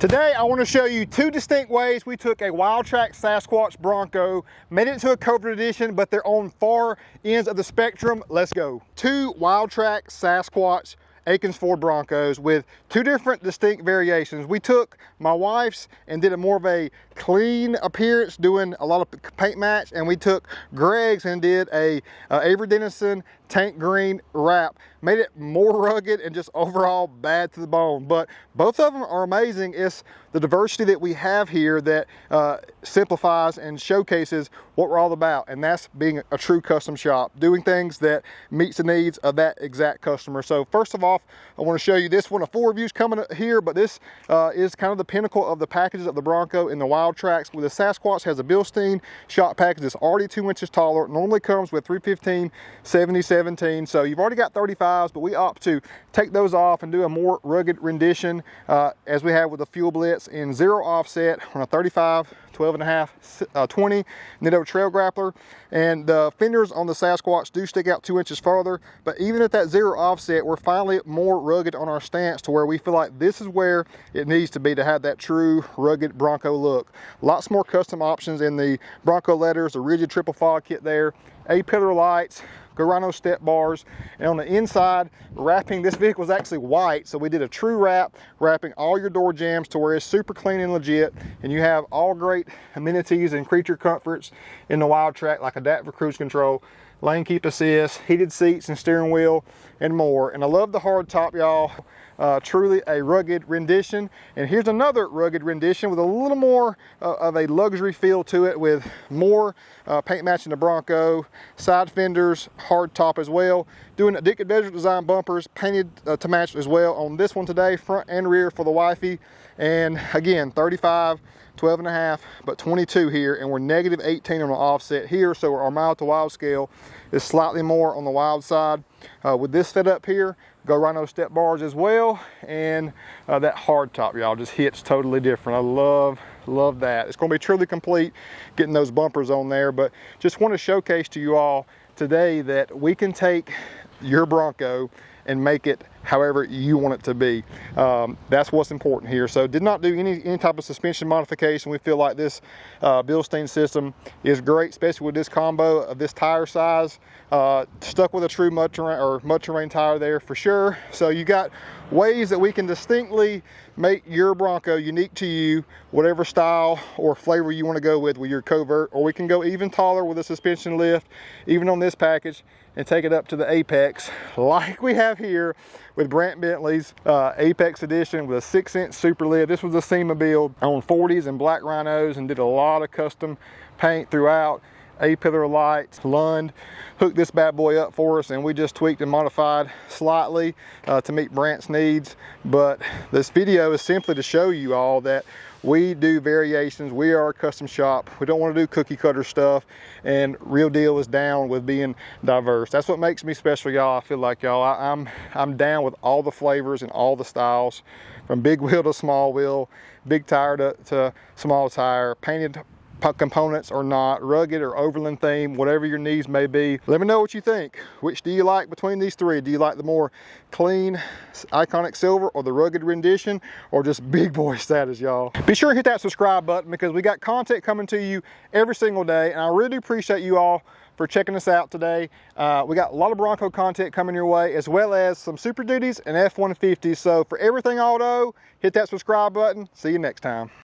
Today I want to show you two distinct ways we took a Wildtrak Sasquatch Bronco, made it into a Covert edition, but they're on far ends of the spectrum. Let's go. Two Wildtrak Sasquatch Akins Ford Broncos with two different distinct variations. We took my wife's and did a more of a clean appearance, doing a lot of paint match, and we took Greg's and did a Avery Dennison tank green wrap. Made it more rugged and just overall bad to the bone. But both of them are amazing. It's the diversity that we have here that simplifies and showcases what we're all about, and that's being a true custom shop, doing things that meets the needs of that exact customer. So first of all, I want to show you this one. A full review's coming here, but this is kind of the pinnacle of the packages of the Bronco in the Wildtraks. With the Sasquatch has a Bilstein shop package that's already 2 inches taller. It normally comes with 315, 70, 17. So you've already got 35s, but we opt to take those off and do a more rugged rendition as we have with the Fuel Blitz in 0 offset on a 35, 12.5, 20 Nitto Trail Grappler. And the fenders on the Sasquatch do stick out 2 inches farther, but even at that 0 offset, we're finally more rugged on our stance to where we feel like this is where it needs to be to have that true rugged Bronco look. Lots more custom options in the Bronco letters, the rigid triple fog kit there, A-pillar lights, Rhino step bars, and on the inside wrapping, this vehicle is actually white, so we did a true wrap, wrapping all your door jambs to where it's super clean and legit, and you have all great amenities and creature comforts in the Wildtrak, like adaptive cruise control, lane keep assist, heated seats and steering wheel, and more. And I love the hard top, y'all. Truly a rugged rendition. And here's another rugged rendition with a little more of a luxury feel to it, with more paint matching the Bronco, side fenders, hard top as well. Doing Addicted Desert design bumpers, painted to match as well on this one today, front and rear for the wifey. And again, 35, 12.5, but 22 here, and we're negative 18 on the offset here, so our mile to wild scale is slightly more on the wild side. With this fit up here, go Rhino step bars as well, and that hard top, y'all, just hits totally different. I love that. It's going to be truly complete getting those bumpers on there, but just want to showcase to you all today that we can take your Bronco and make it however you want it to be. That's what's important here. So did not do any type of suspension modification. We feel like this Bilstein system is great, especially with this combo of this tire size. Stuck with a true mud terrain tire there for sure. So you got ways that we can distinctly make your Bronco unique to you, whatever style or flavor you want to go with your Covert, or we can go even taller with a suspension lift, even on this package, and take it up to the Apex, like we have here with Brant Bentley's Apex Edition with a 6-inch super lift. This was a SEMA build on 40s and black Rhinos, and did a lot of custom paint throughout. A-pillar lights, Lund hooked this bad boy up for us, and we just tweaked and modified slightly to meet Brant's needs. But this video is simply to show you all that we do variations. We are a custom shop. We don't want to do cookie cutter stuff, and Real Deal is down with being diverse. That's what makes me special, y'all. I feel like, y'all, I'm down with all the flavors and all the styles, from big wheel to small wheel, big tire to small tire, painted components or not, rugged or overland theme, whatever your needs may be. Let me know what you think. Which do you like between these three? Do you like the more clean, iconic silver, or the rugged rendition, or just big boy status, y'all? Be sure to hit that subscribe button, because we got content coming to you every single day, and I really do appreciate you all for checking us out today. We got a lot of Bronco content coming your way, as well as some Super Duties and F-150s. So for everything auto, hit that subscribe button. See you next time.